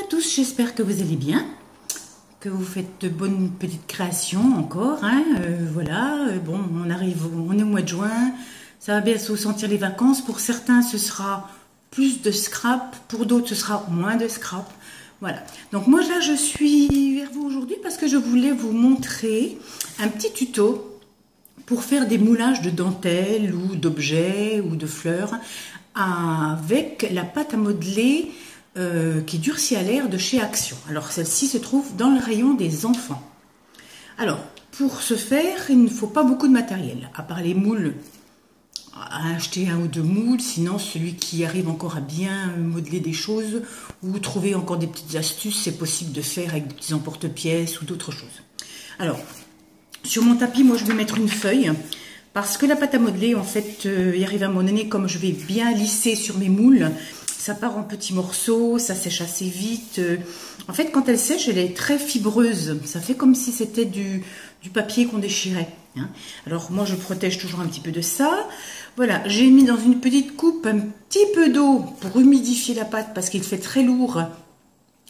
tous, j'espère que vous allez bien, que vous faites de bonnes petites créations encore, hein, voilà, bon, on est au mois de juin, ça va bientôt sentir les vacances, pour certains ce sera plus de scrap, pour d'autres ce sera moins de scrap, voilà. Donc moi là je suis vers vous aujourd'hui parce que je voulais vous montrer un petit tuto pour faire des moulages de dentelle ou d'objets ou de fleurs avec la pâte à modeler qui durcit à l'air de chez Action. Alors celle-ci se trouve dans le rayon des enfants. Alors pour ce faire, il ne faut pas beaucoup de matériel, à part les moules, à acheter 1 ou 2 moules, sinon celui qui arrive encore à bien modeler des choses ou trouver encore des petites astuces, c'est possible de faire avec des petits emporte-pièces ou d'autres choses. Alors sur mon tapis, moi je vais mettre une feuille parce que la pâte à modeler, en fait, il arrive à un moment donné, comme je vais bien lisser sur mes moules, ça part en petits morceaux, ça sèche assez vite. En fait, quand elle sèche, elle est très fibreuse. Ça fait comme si c'était du papier qu'on déchirait. Hein. Alors moi, je protège toujours un petit peu de ça. Voilà, j'ai mis dans une petite coupe un petit peu d'eau pour humidifier la pâte parce qu'il fait très lourd.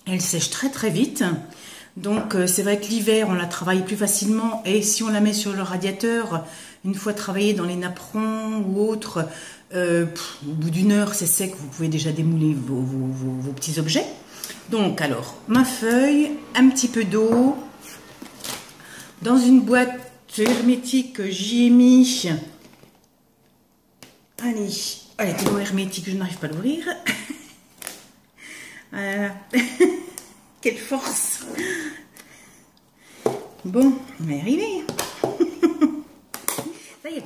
Elle sèche très très vite. Donc c'est vrai que l'hiver, on la travaille plus facilement. Et si on la met sur le radiateur, une fois travaillée dans les napperons ou autres, au bout d'une heure, c'est sec, vous pouvez déjà démouler vos petits objets. Donc, alors, ma feuille, un petit peu d'eau. Dans une boîte hermétique, j'y ai mis... Allez, de l'eau hermétique, je n'arrive pas à l'ouvrir. Voilà. Quelle force! Bon, on va y arriver. Ça y est,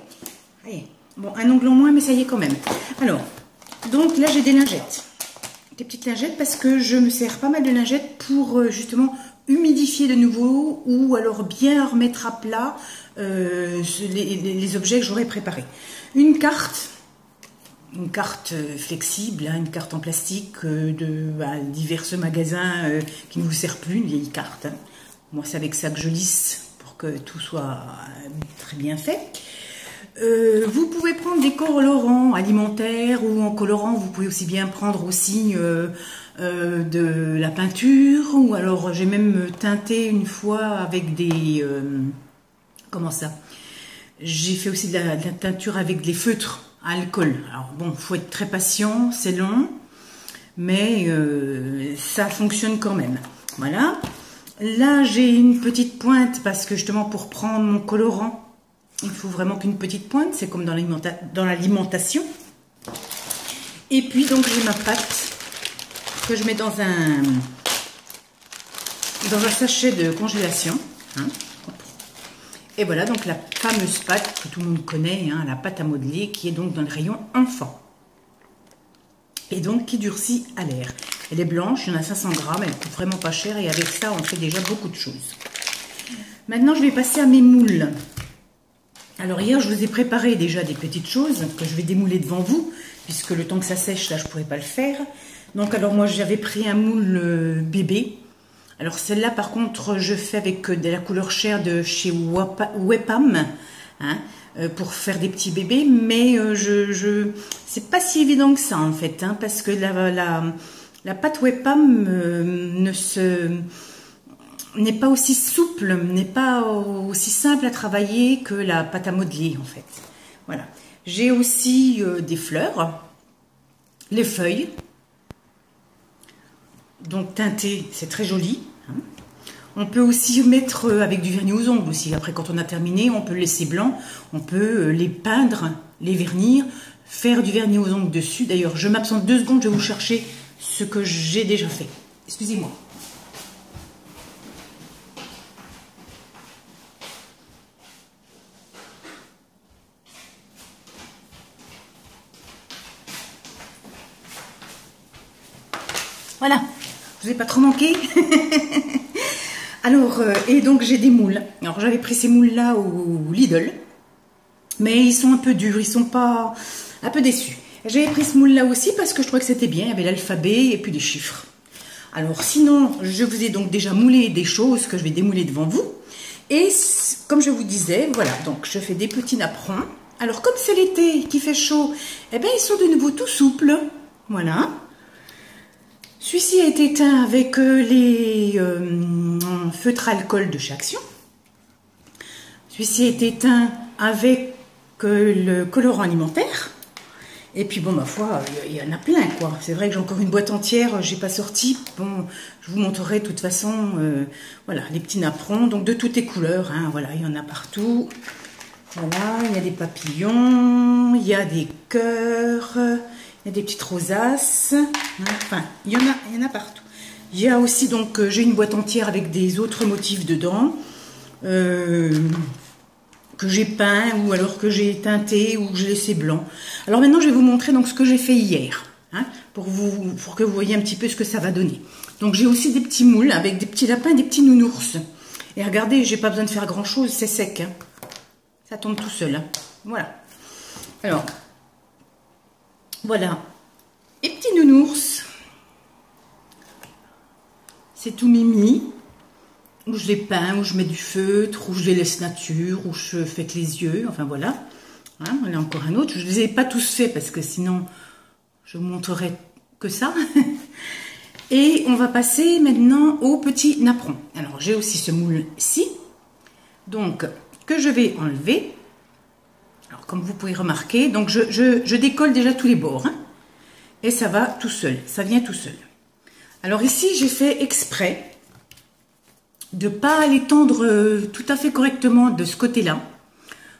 ça y est. Bon, un ongle en moins, mais ça y est quand même. Alors, donc là, j'ai des lingettes. Des petites lingettes parce que je me sers pas mal de lingettes pour justement humidifier de nouveau ou alors bien remettre à plat les objets que j'aurais préparés. Une carte flexible, hein, une carte en plastique de divers magasins qui ne vous sert plus, une vieille carte. Hein. Moi, c'est avec ça que je lisse pour que tout soit très bien fait. Vous pouvez prendre des colorants alimentaires ou en colorant, vous pouvez aussi bien prendre aussi de la peinture ou alors j'ai même teinté une fois avec des... comment ça? J'ai fait aussi de la teinture avec des feutres à alcool. Alors bon, il faut être très patient, c'est long, mais ça fonctionne quand même. Voilà. Là, j'ai une petite pointe parce que justement pour prendre mon colorant, il faut vraiment qu'une petite pointe, c'est comme dans l'alimentation. Et puis donc j'ai ma pâte que je mets dans un sachet de congélation. Hein. Et voilà donc la fameuse pâte que tout le monde connaît, hein, la pâte à modeler qui est donc dans le rayon enfant. Et donc qui durcit à l'air. Elle est blanche, il y en a 500 grammes, elle coûte vraiment pas cher et avec ça on fait déjà beaucoup de choses. Maintenant je vais passer à mes moules. Alors hier, je vous ai préparé déjà des petites choses que je vais démouler devant vous, puisque le temps que ça sèche, là, je ne pourrais pas le faire. Donc, alors moi, j'avais pris un moule bébé. Alors celle-là, par contre, je fais avec de la couleur chair de chez Wepam, hein, pour faire des petits bébés. Mais c'est pas si évident que ça, en fait, hein, parce que la pâte Wepam n'est pas aussi souple, n'est pas aussi simple à travailler que la pâte à modeler en fait. Voilà. J'ai aussi des fleurs, les feuilles, donc teintées, c'est très joli. Hein. On peut aussi mettre avec du vernis aux ongles aussi. Après, quand on a terminé, on peut le laisser blanc, on peut les peindre, les vernir, faire du vernis aux ongles dessus. D'ailleurs, je m'absente 2 secondes, je vais vous chercher ce que j'ai déjà fait. Excusez-moi. Voilà, je vous ai pas trop manqué. Alors, et donc j'ai des moules. Alors j'avais pris ces moules-là au Lidl, mais ils sont un peu durs, ils sont pas... un peu déçus. J'avais pris ce moule-là aussi parce que je trouvais que c'était bien, il y avait l'alphabet et puis des chiffres. Alors sinon, je vous ai donc déjà moulé des choses que je vais démouler devant vous. Et comme je vous disais, voilà, donc je fais des petits napperons. Alors comme c'est l'été qui fait chaud, eh bien ils sont de nouveau tout souples. Voilà. Celui-ci a été teint avec les feutres alcool de chez Action. Celui-ci a été teint avec le colorant alimentaire. Et puis bon, ma foi, il y en a plein, quoi. C'est vrai que j'ai encore une boîte entière, j'ai pas sorti. Bon, je vous montrerai de toute façon, voilà, les petits napperons, donc de toutes les couleurs, hein, voilà, il y en a partout. Voilà, il y a des papillons, il y a des cœurs, il y a des petites rosaces, hein, enfin, il y en a partout. Il y a aussi, donc, j'ai une boîte entière avec des autres motifs dedans. Que j'ai peint ou alors que j'ai teinté ou que j'ai laissé blanc. Alors maintenant je vais vous montrer donc ce que j'ai fait hier, hein, pour que vous voyez un petit peu ce que ça va donner. Donc j'ai aussi des petits moules avec des petits lapins et des petits nounours. Et regardez, j'ai pas besoin de faire grand chose, c'est sec, hein. Ça tombe tout seul, hein. Voilà. Alors, voilà, les petits nounours, c'est tout mimi. Où je les peins, où je mets du feutre, où je les laisse nature, où je fais que les yeux, enfin voilà. Hein, on a encore un autre. Je ne les ai pas tous faits parce que sinon je vous montrerai que ça. Et on va passer maintenant au petit napperon. Alors j'ai aussi ce moule-ci, donc que je vais enlever. Alors comme vous pouvez remarquer, donc je décolle déjà tous les bords, hein, et ça va tout seul, ça vient tout seul. Alors ici j'ai fait exprès de ne pas l'étendre tout à fait correctement de ce côté-là.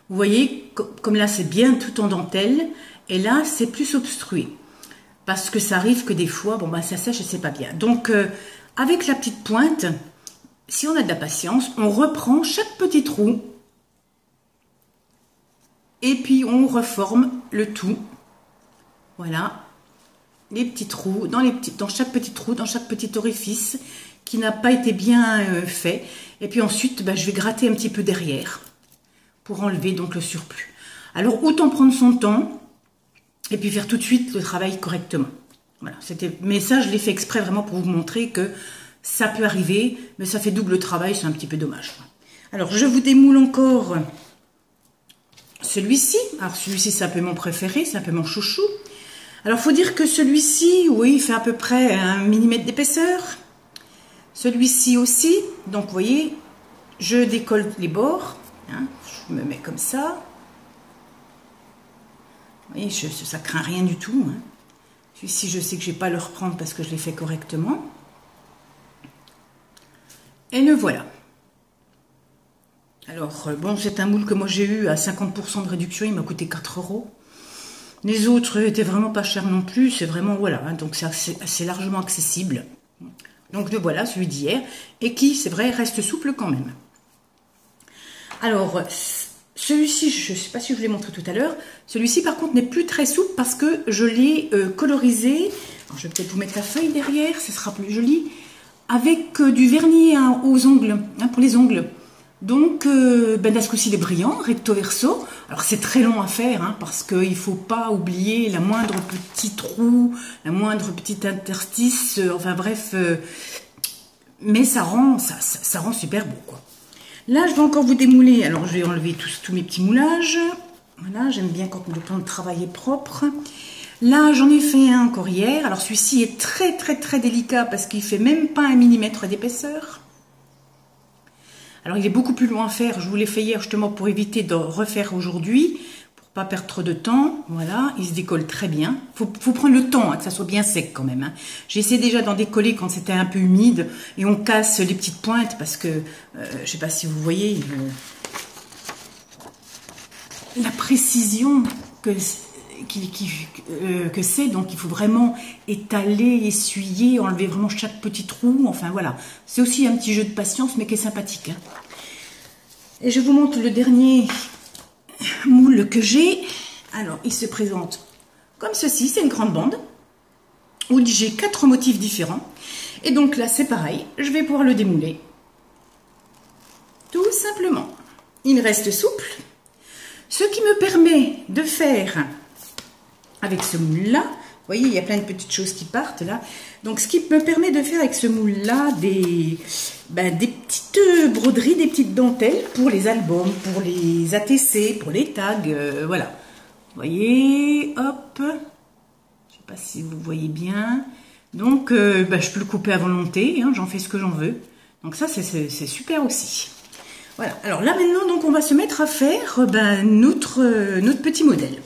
Vous voyez, comme là c'est bien tout en dentelle, et là c'est plus obstrué. Parce que ça arrive que des fois, bon bah ça sèche et c'est pas bien. Donc avec la petite pointe, si on a de la patience, on reprend chaque petit trou, et puis on reforme le tout. Voilà, les petits trous, dans chaque petit trou, dans chaque petit orifice, qui n'a pas été bien fait. Et puis ensuite, je vais gratter un petit peu derrière pour enlever donc le surplus. Alors, autant prendre son temps et puis faire tout de suite le travail correctement. Voilà, mais ça, je l'ai fait exprès vraiment pour vous montrer que ça peut arriver, mais ça fait double travail, c'est un petit peu dommage. Alors, je vous démoule encore celui-ci. Alors, celui-ci, c'est un peu mon préféré, c'est un peu mon chouchou. Alors, il faut dire que celui-ci, oui, il fait à peu près 1 mm d'épaisseur. Celui-ci aussi, donc vous voyez, je décolle les bords, hein, je me mets comme ça. Vous voyez, ça craint rien du tout, hein. Celui-ci, je sais que je ne vais pas le reprendre parce que je l'ai fait correctement. Et le voilà. Alors, bon, c'est un moule que moi j'ai eu à 50% de réduction, il m'a coûté 4 €. Les autres étaient vraiment pas chers non plus, c'est vraiment, voilà, hein, donc c'est assez largement accessible. Donc le voilà, celui d'hier, et qui, c'est vrai, reste souple quand même. Alors, celui-ci, je ne sais pas si je vous l'ai montré tout à l'heure, celui-ci par contre n'est plus très souple parce que je l'ai colorisé. Alors, je vais peut-être vous mettre la feuille derrière, ce sera plus joli, avec du vernis aux ongles, hein, pour les ongles. Donc, à ce coup-ci, il est brillant, recto verso. Alors, c'est très long à faire, hein, parce qu'il ne faut pas oublier la moindre petit trou, la moindre petite interstice, enfin bref. Mais ça rend super beau, quoi. Là, je vais encore vous démouler. Alors, je vais enlever tous mes petits moulages. Voilà, j'aime bien quand le plan de travail est propre. Là, j'en ai fait un encore hier. Alors, celui-ci est très, très, très délicat parce qu'il ne fait même pas 1 mm d'épaisseur. Alors, il est beaucoup plus long à faire. Je vous l'ai fait hier justement pour éviter de refaire aujourd'hui, pour pas perdre trop de temps. Voilà, il se décolle très bien. Faut prendre le temps, hein, que ça soit bien sec quand même, hein. J'ai essayé déjà d'en décoller quand c'était un peu humide et on casse les petites pointes parce que, je sais pas si vous voyez, la précision que c'est, donc il faut vraiment étaler, essuyer, enlever vraiment chaque petit trou, enfin voilà. C'est aussi un petit jeu de patience, mais qui est sympathique, hein. Et je vous montre le dernier moule que j'ai. Alors, il se présente comme ceci, c'est une grande bande, où j'ai 4 motifs différents. Et donc là, c'est pareil, je vais pouvoir le démouler. Tout simplement. Il reste souple, ce qui me permet de faire... Avec ce moule-là, vous voyez, il y a plein de petites choses qui partent là. Donc, ce qui me permet de faire avec ce moule-là des petites broderies, des petites dentelles pour les albums, pour les ATC, pour les tags, voilà. Vous voyez, hop. Je ne sais pas si vous voyez bien. Donc, je peux le couper à volonté, hein, j'en fais ce que j'en veux. Donc ça, c'est super aussi. Voilà, alors là maintenant, donc, on va se mettre à faire notre petit modèle.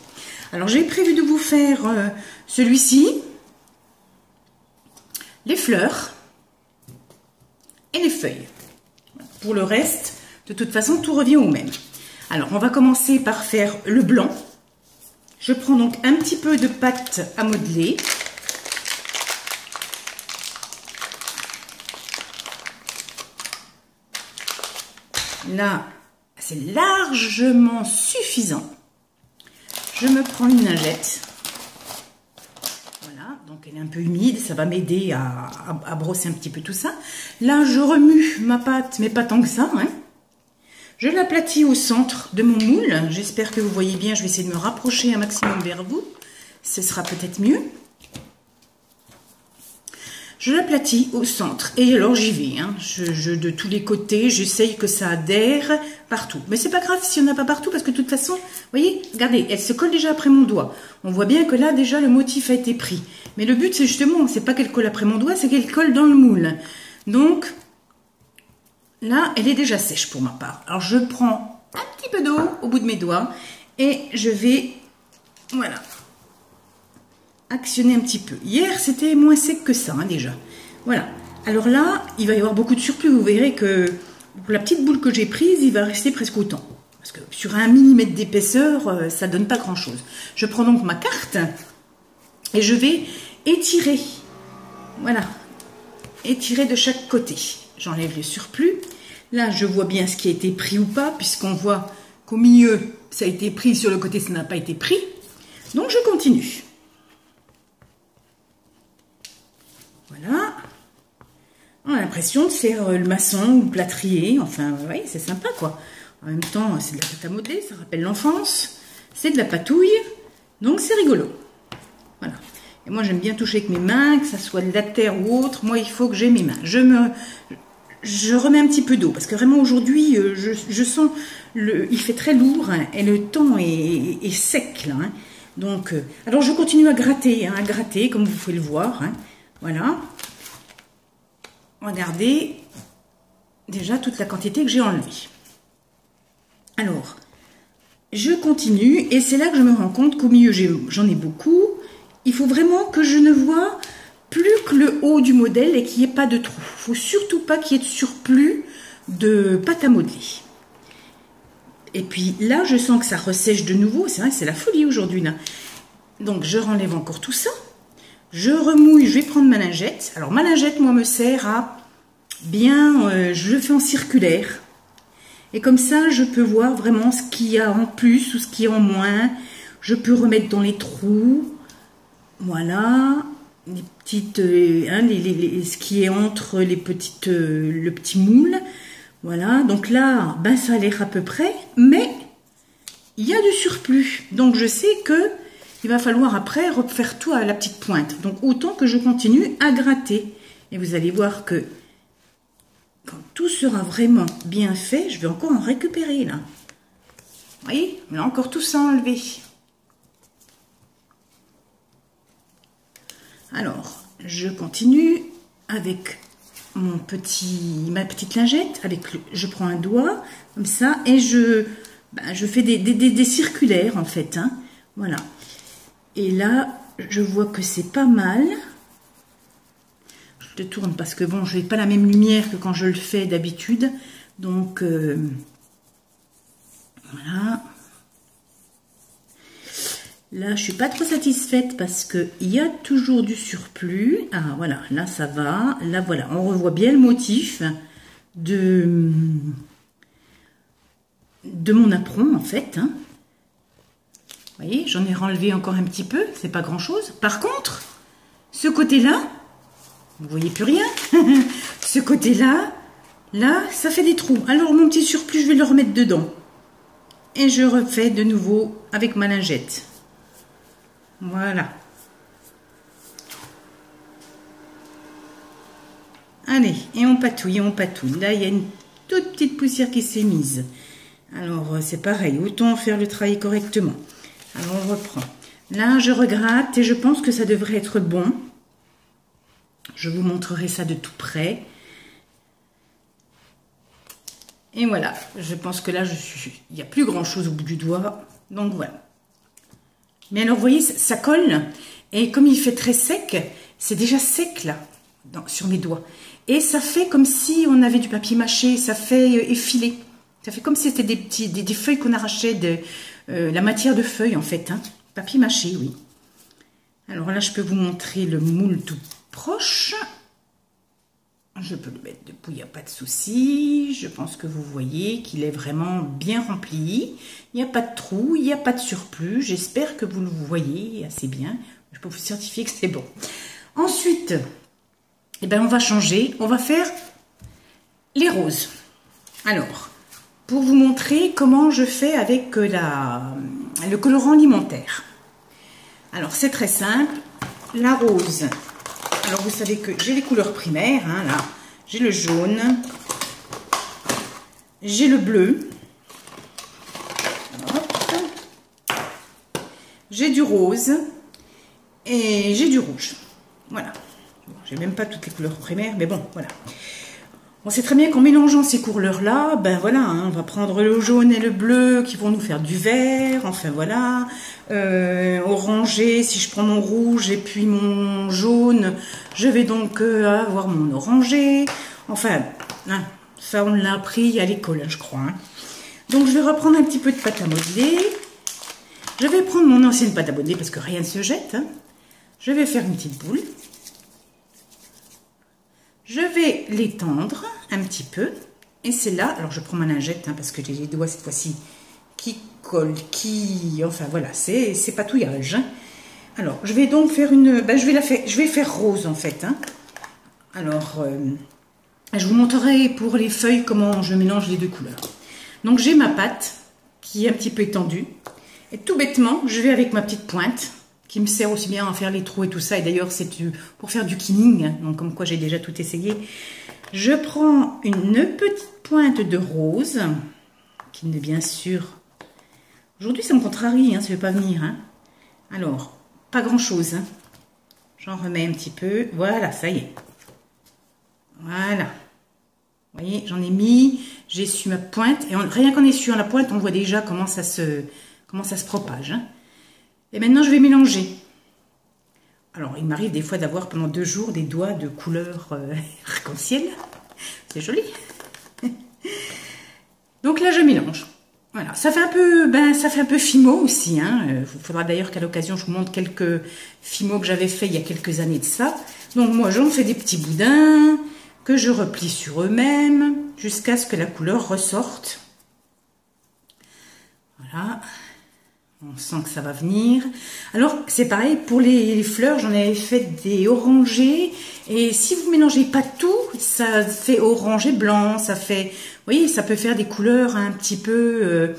Alors j'ai prévu de vous faire celui-ci, les fleurs et les feuilles. Pour le reste, de toute façon, tout revient au même. Alors on va commencer par faire le blanc. Je prends donc un petit peu de pâte à modeler. Là, c'est largement suffisant. Je me prends une lingette. Voilà, donc elle est un peu humide, ça va m'aider à brosser un petit peu tout ça. Là, je remue ma pâte, mais pas tant que ça, hein. Je l'aplatis au centre de mon moule. J'espère que vous voyez bien, je vais essayer de me rapprocher un maximum vers vous. Ce sera peut-être mieux. Je l'aplatis au centre et alors j'y vais. Hein. De tous les côtés, j'essaye que ça adhère partout. Mais c'est pas grave si on n'a pas partout parce que de toute façon, vous voyez, regardez, elle se colle déjà après mon doigt. On voit bien que là déjà le motif a été pris. Mais le but c'est justement, c'est pas qu'elle colle après mon doigt, c'est qu'elle colle dans le moule. Donc là, elle est déjà sèche pour ma part. Alors je prends un petit peu d'eau au bout de mes doigts et je vais, voilà, actionner un petit peu. Hier, c'était moins sec que ça, hein, déjà. Voilà. Alors là, il va y avoir beaucoup de surplus. Vous verrez que pour la petite boule que j'ai prise, il va rester presque autant. Parce que sur 1 mm d'épaisseur, ça donne pas grand-chose. Je prends donc ma carte et je vais étirer. Voilà. Étirer de chaque côté. J'enlève le surplus. Là, je vois bien ce qui a été pris ou pas, puisqu'on voit qu'au milieu, ça a été pris, sur le côté, ça n'a pas été pris. Donc, je continue. Voilà. On a l'impression de faire le maçon ou le plâtrier. Enfin, vous voyez, c'est sympa, quoi. En même temps, c'est de la pâte à modeler, ça rappelle l'enfance. C'est de la patouille, donc c'est rigolo. Voilà. Et moi, j'aime bien toucher avec mes mains, que ça soit de la terre ou autre. Moi, il faut que j'ai mes mains. Je remets un petit peu d'eau, parce que vraiment, aujourd'hui, je sens, il fait très lourd, hein, et le temps est sec, là. Hein. Donc, alors, je continue à gratter, comme vous pouvez le voir, hein. Voilà. Regardez déjà toute la quantité que j'ai enlevée. Alors, je continue et c'est là que je me rends compte qu'au milieu, j'en ai beaucoup. Il faut vraiment que je ne vois plus que le haut du modèle et qu'il n'y ait pas de trou. Il ne faut surtout pas qu'il y ait de surplus de pâte à modeler. Et puis là, je sens que ça ressèche de nouveau. C'est vrai, c'est la folie aujourd'hui, là. Donc, je renlève encore tout ça. Je remouille, je vais prendre ma lingette. Alors ma lingette, moi, me sert à bien, je le fais en circulaire. Et comme ça, je peux voir vraiment ce qu'il y a en plus ou ce qu'il y a en moins. Je peux remettre dans les trous. Voilà. Les petites, ce qui est entre les petites, le petit moule. Voilà. Donc là, ben, ça a l'air à peu près. Mais il y a du surplus. Donc je sais que il va falloir après refaire tout à la petite pointe. Donc autant que je continue à gratter. Et vous allez voir que quand tout sera vraiment bien fait, je vais encore en récupérer là. Vous voyez, on a encore tout ça enlevé. Alors, je continue avec ma petite lingette. Je prends un doigt comme ça et je fais des circulaires en fait. Hein, voilà. Et là, je vois que c'est pas mal. Je te tourne parce que bon, je n'ai pas la même lumière que quand je le fais d'habitude. Donc, voilà. Là, je suis pas trop satisfaite parce qu'il y a toujours du surplus. Ah, voilà, là, ça va. Là, voilà, on revoit bien le motif de mon apron, en fait. Hein. Vous voyez, j'en ai renlevé encore un petit peu, c'est pas grand-chose. Par contre, ce côté-là, vous voyez plus rien. Ce côté-là, là, ça fait des trous. Alors, mon petit surplus, je vais le remettre dedans. Et je refais de nouveau avec ma lingette. Voilà. Allez, et on patouille, on patouille. Là, il y a une toute petite poussière qui s'est mise. Alors, c'est pareil, autant faire le travail correctement. Alors, on reprend. Là, je regratte et je pense que ça devrait être bon. je vous montrerai ça de tout près. Et voilà, je pense que là, il n'y a plus grand chose au bout du doigt. Donc voilà. Mais alors, vous voyez, ça colle. Et comme il fait très sec, c'est déjà sec là, sur mes doigts. Et ça fait comme si on avait du papier mâché, ça fait effiler. Ça fait comme si c'était des feuilles qu'on arrachait, de la matière de feuilles en fait. Hein. Papier mâché, oui. Alors là, je peux vous montrer le moule tout proche. Je peux le mettre debout, il n'y a pas de souci. Je pense que vous voyez qu'il est vraiment bien rempli. Il n'y a pas de trou, il n'y a pas de surplus. J'espère que vous le voyez assez bien. Je peux vous certifier que c'est bon. Ensuite, eh ben, on va changer. On va faire les roses. Alors, pour vous montrer comment je fais avec le colorant alimentaire. Alors, c'est très simple. La rose... Alors, vous savez que j'ai les couleurs primaires, hein, là. J'ai le jaune, j'ai le bleu, j'ai du rose et j'ai du rouge. Voilà. Bon, j'ai même pas toutes les couleurs primaires, mais bon, voilà. On sait très bien qu'en mélangeant ces couleurs-là, ben voilà, hein, on va prendre le jaune et le bleu qui vont nous faire du vert, enfin voilà. Orangé, si je prends mon rouge et puis mon jaune, je vais donc avoir mon orangé. Enfin, hein, ça on l'a appris à l'école, hein, je crois. Hein. Donc je vais reprendre un petit peu de pâte à modeler. Je vais prendre mon ancienne pâte à modeler parce que rien ne se jette. Hein. Je vais faire une petite boule. Je vais l'étendre un petit peu. Et c'est là, alors je prends ma lingette, hein, parce que j'ai les doigts cette fois-ci qui collent, enfin voilà, c'est patouillage. Hein. Alors, je vais donc faire une, ben, je vais faire rose en fait. Hein. Alors, je vous montrerai pour les feuilles comment je mélange les deux couleurs. Donc, j'ai ma pâte qui est un petit peu étendue. Et tout bêtement, je vais avec ma petite pointe, qui me sert aussi bien à faire les trous et tout ça. Et d'ailleurs, c'est pour faire du kinning, donc comme quoi j'ai déjà tout essayé. Je prends une petite pointe de rose, qui n'est bien sûr... Aujourd'hui, ça me contrarie, hein, ça ne veut pas venir. Hein. Alors, pas grand-chose. Hein. J'en remets un petit peu. Voilà, ça y est. Voilà. Vous voyez, j'en ai mis, j'ai essuie ma pointe. Et rien qu'en essuyant la pointe, on voit déjà comment ça se propage. Hein. Et maintenant, je vais mélanger. Alors, il m'arrive des fois d'avoir pendant 2 jours des doigts de couleur arc-en-ciel. C'est joli. Donc là, je mélange. Voilà, ça fait un peu Fimo aussi. Hein. Il faudra d'ailleurs qu'à l'occasion, je vous montre quelques Fimo que j'avais fait il y a quelques années de ça. Donc moi, j'en fais des petits boudins que je replie sur eux-mêmes jusqu'à ce que la couleur ressorte. Voilà. On sent que ça va venir. Alors, c'est pareil, pour les fleurs, j'en avais fait des orangés. Et si vous mélangez pas tout, ça fait orangé blanc, ça fait... Vous voyez, ça peut faire des couleurs un petit peu...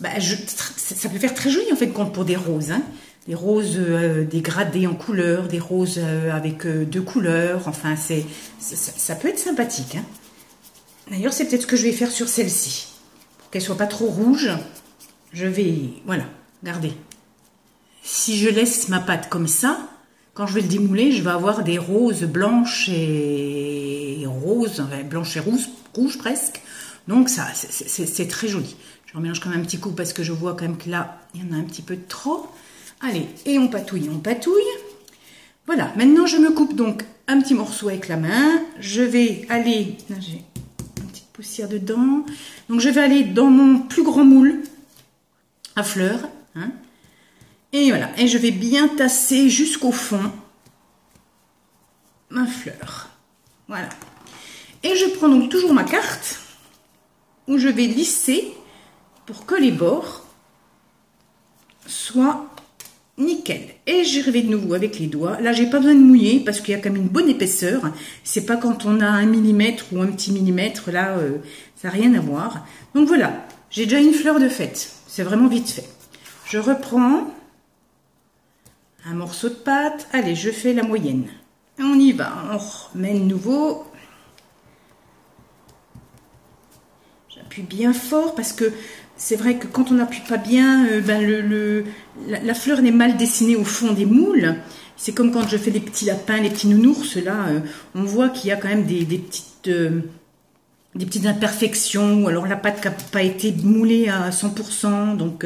ça peut faire très joli, en fait, pour des roses. Hein. Des roses dégradées en couleurs, des roses avec 2 couleurs. Enfin, ça peut être sympathique. Hein. D'ailleurs, c'est peut-être ce que je vais faire sur celle-ci. Pour qu'elle soit pas trop rouge. Je vais, voilà, regardez. Si je laisse ma pâte comme ça, quand je vais le démouler, je vais avoir des roses blanches et roses, enfin, blanches et rouges presque. Donc ça, c'est très joli. Je remélange quand même un petit coup parce que je vois quand même que là, il y en a un petit peu de trop. Allez, et on patouille, on patouille. Voilà, maintenant je me coupe donc un petit morceau avec la main. Je vais aller, là j'ai une petite poussière dedans. Donc je vais aller dans mon plus grand moule à fleurs, hein. Et voilà, et je vais bien tasser jusqu'au fond ma fleur, voilà. Et je prends donc toujours ma carte où je vais lisser pour que les bords soient nickel. Et je vais de nouveau avec les doigts. Là, j'ai pas besoin de mouiller parce qu'il y a quand même une bonne épaisseur. C'est pas quand on a 1 millimètre ou un petit millimètre, là, ça n'a rien à voir. Donc voilà, j'ai déjà une fleur de fête. C'est vraiment vite fait. Je reprends un morceau de pâte. Allez, je fais la moyenne. Et on y va. On remet de nouveau. J'appuie bien fort parce que c'est vrai que quand on n'appuie pas bien, la fleur n'est mal dessinée au fond des moules. C'est comme quand je fais les petits lapins, les petits nounours, là, on voit qu'il y a quand même des petites imperfections, ou alors la pâte qui n'a pas été moulée à 100%, donc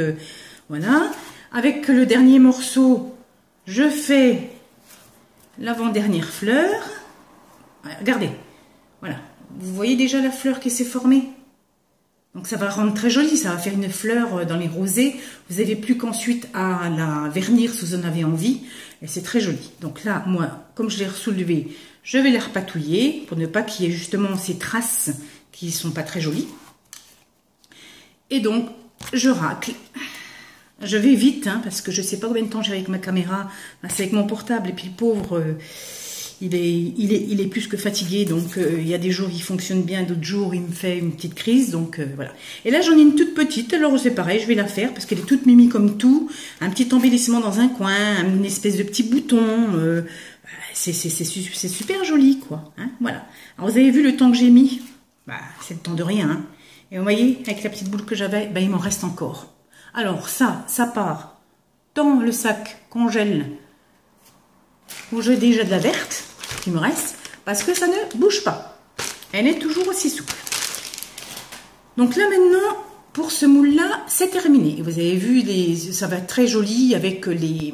voilà. Avec le dernier morceau, je fais l'avant-dernière fleur. Regardez, voilà. Vous voyez déjà la fleur qui s'est formée? Donc ça va rendre très joli, ça va faire une fleur dans les rosés. Vous n'avez plus qu'ensuite à la vernir si vous en avez envie. Et c'est très joli. Donc là, moi, comme je l'ai soulevé, je vais la repatouiller pour ne pas qu'il y ait justement ces traces qui ne sont pas très jolies. Et donc, je racle. Je vais vite, hein, parce que je ne sais pas combien de temps j'ai avec ma caméra. C'est avec mon portable. Et puis le pauvre, il est plus que fatigué. Donc il y a des jours il fonctionne bien, d'autres jours il me fait une petite crise. Donc voilà. Et là j'en ai une toute petite. Alors c'est pareil, je vais la faire parce qu'elle est toute mimi comme tout. Un petit embellissement dans un coin, une espèce de petit bouton. C'est super joli, quoi. Hein, voilà. Alors vous avez vu le temps que j'ai mis? C'est le temps de rien. Hein. Et vous voyez, avec la petite boule que j'avais, il m'en reste encore. Alors ça part dans le sac congèle où j'ai déjà de la verte qui me reste parce que ça ne bouge pas. Elle est toujours aussi souple. Donc là maintenant, pour ce moule-là, c'est terminé. Et vous avez vu, ça va être très joli avec les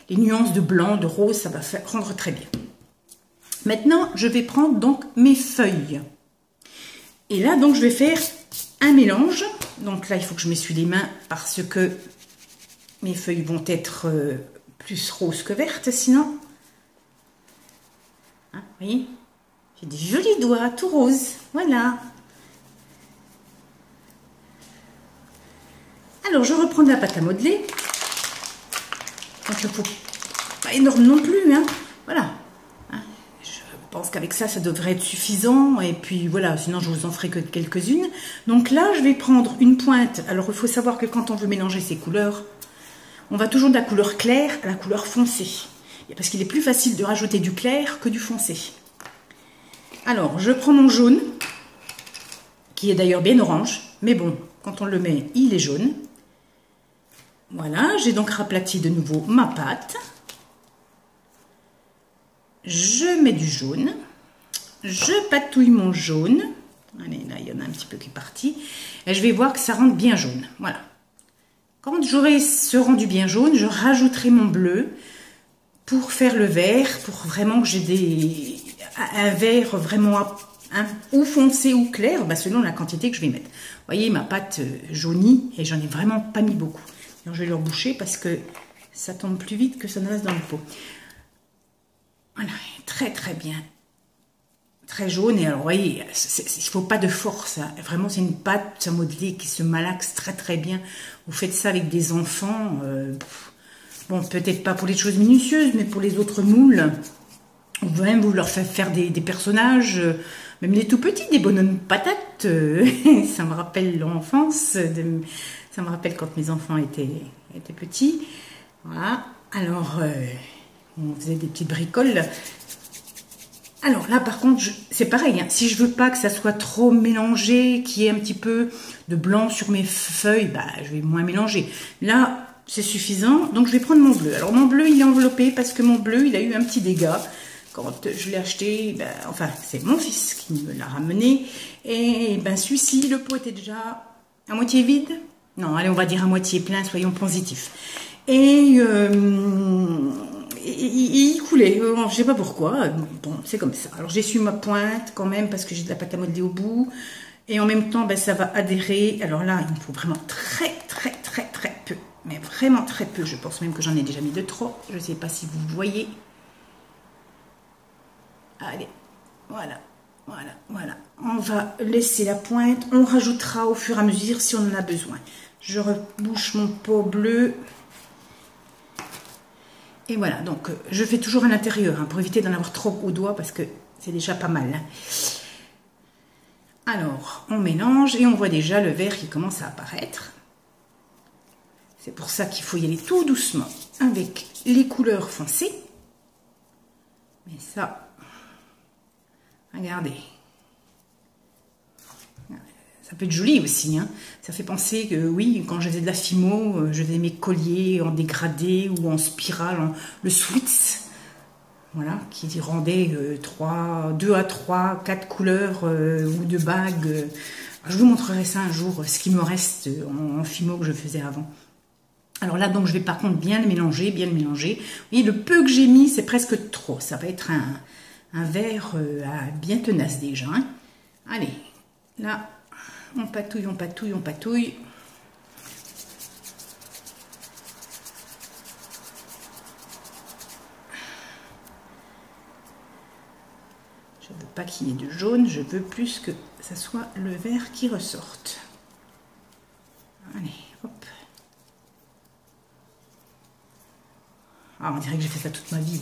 nuances de blanc, de rose, ça va rendre très bien. Maintenant, je vais prendre donc mes feuilles. Et là, donc, je vais faire un mélange. Donc là, il faut que je m'essuie les mains parce que mes feuilles vont être plus roses que vertes, sinon. Hein, vous voyez? J'ai des jolis doigts, tout roses. Voilà. Alors, je reprends de la pâte à modeler. Donc, il ne faut pas énorme non plus, hein. Voilà. Je pense qu'avec ça, ça devrait être suffisant. Et puis voilà, sinon je vous en ferai que quelques-unes. Donc là, je vais prendre une pointe. Alors, il faut savoir que quand on veut mélanger ces couleurs, on va toujours de la couleur claire à la couleur foncée. Parce qu'il est plus facile de rajouter du clair que du foncé. Alors, je prends mon jaune, qui est d'ailleurs bien orange. Mais bon, quand on le met, il est jaune. Voilà, j'ai donc raplati de nouveau ma pâte. Je mets du jaune, je patouille mon jaune, allez là il y en a un petit peu qui est parti, et je vais voir que ça rentre bien jaune, voilà. Quand j'aurai ce rendu bien jaune, je rajouterai mon bleu pour faire le vert, pour vraiment que j'ai un vert vraiment ou foncé ou clair, selon la quantité que je vais mettre. Vous voyez ma pâte jaunie, et j'en ai vraiment pas mis beaucoup. Alors, je vais le reboucher parce que ça tombe plus vite que ça ne reste dans le pot. Voilà, très très bien, très jaune. Et alors, vous voyez, il ne faut pas de force. Hein. Vraiment, c'est une pâte à modeler qui se malaxe très très bien. Vous faites ça avec des enfants. Bon, peut-être pas pour les choses minutieuses, mais pour les autres moules. Ou même vous leur faites faire des personnages, même les tout petits, des bonhommes patates. Ça me rappelle l'enfance. Ça me rappelle quand mes enfants étaient petits. Voilà. Alors... on faisait des petites bricoles. Alors là, par contre, c'est pareil. Hein, si je veux pas que ça soit trop mélangé, qu'il y ait un petit peu de blanc sur mes feuilles, je vais moins mélanger. Là, c'est suffisant. Donc, je vais prendre mon bleu. Alors, mon bleu, il est enveloppé parce que mon bleu, il a eu un petit dégât. Quand je l'ai acheté, enfin, c'est mon fils qui me l'a ramené. Et celui-ci, le pot était déjà à moitié vide. Non, allez, on va dire à moitié plein, soyons positifs. Et... il coulait, je ne sais pas pourquoi, bon c'est comme ça. Alors j'essuie ma pointe quand même parce que j'ai de la pâte à modeler au bout et en même temps ça va adhérer. Alors là il me faut vraiment très peu, mais vraiment très peu, je pense même que j'en ai déjà mis de trop, je ne sais pas si vous voyez. Allez, voilà, on va laisser la pointe, on rajoutera au fur et à mesure si on en a besoin. Je rebouche mon pot bleu. Et voilà, donc je fais toujours à l'intérieur, pour éviter d'en avoir trop au doigt, parce que c'est déjà pas mal. Hein. Alors, on mélange et on voit déjà le vert qui commence à apparaître. C'est pour ça qu'il faut y aller tout doucement avec les couleurs foncées. Mais ça, regardez. Ça peut être joli aussi, hein. Ça fait penser que oui, quand je faisais de la fimo, je faisais mes colliers en dégradé ou en spirale, le Sweets, voilà, qui rendait 2 à 3, 4 couleurs ou de bagues. Je vous montrerai ça un jour, ce qui me reste en fimo que je faisais avant. Alors là, donc, je vais par contre bien le mélanger, bien le mélanger. Vous voyez, le peu que j'ai mis, c'est presque trop. Ça va être un verre bien tenace déjà, hein. Allez, là, on patouille, on patouille, on patouille. Je ne veux pas qu'il y ait de jaune, je veux plus que ça soit le vert qui ressorte. Allez, hop. Ah, on dirait que j'ai fait ça toute ma vie.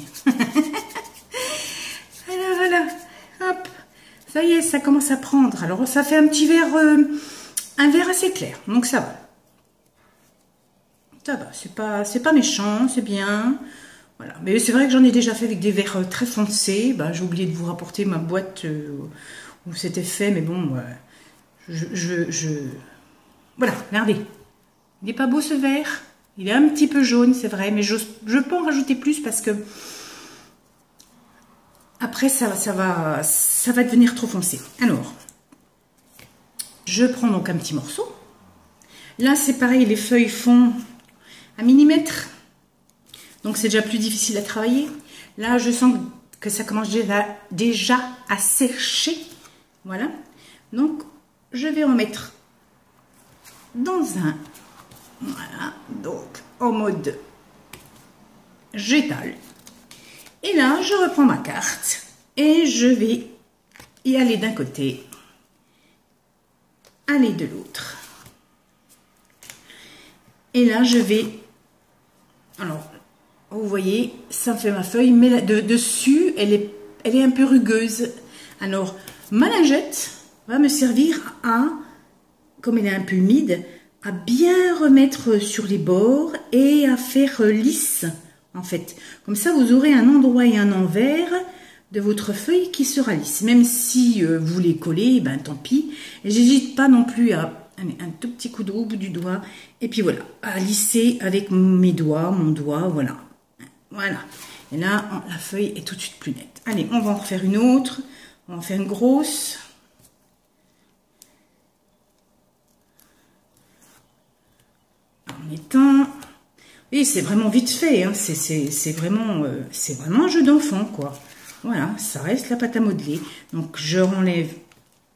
Voilà, voilà, hop. Ça y est, ça commence à prendre. Alors, ça fait un petit verre, un verre assez clair, donc ça va. Ça va, c'est pas méchant, c'est bien. Voilà, mais c'est vrai que j'en ai déjà fait avec des verres très foncés. Bah, j'ai oublié de vous rapporter ma boîte où c'était fait, mais bon, voilà, regardez. Il n'est pas beau ce verre. Il est un petit peu jaune, c'est vrai, mais je peux en rajouter plus parce que après ça va devenir trop foncé. Alors, je prends donc un petit morceau. Là, c'est pareil, les feuilles font 1 millimètre. Donc, c'est déjà plus difficile à travailler. Là, je sens que ça commence déjà à sécher. Voilà. Donc, je vais en mettre dans un... Voilà. Donc, en mode j'étale. Et là, je reprends ma carte et je vais y aller d'un côté, aller de l'autre. Et là, je vais... Alors, vous voyez, ça me fait ma feuille, mais dessus, elle est un peu rugueuse. Alors, ma lingette va me servir à, comme elle est un peu humide, à bien remettre sur les bords et à faire lisse, en fait. Comme ça, vous aurez un endroit et un envers de votre feuille qui sera lisse. Même si vous les collez, ben tant pis. Et j'hésite pas non plus à un tout petit coup de roue au bout du doigt. Et puis voilà, à lisser avec mes doigts, mon doigt, voilà. Voilà. Et là, la feuille est tout de suite plus nette. Allez, on va en refaire une autre. On va en faire une grosse. En étant... Oui, c'est vraiment vite fait. Hein. C'est vraiment un jeu d'enfant, quoi. Voilà, ça reste la pâte à modeler. Donc, je renlève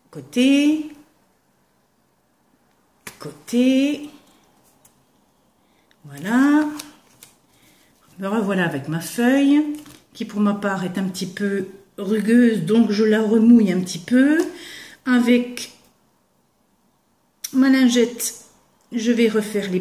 côté, côté. Voilà. Me revoilà avec ma feuille, qui pour ma part est un petit peu rugueuse, donc je la remouille un petit peu. Avec ma lingette, je vais refaire les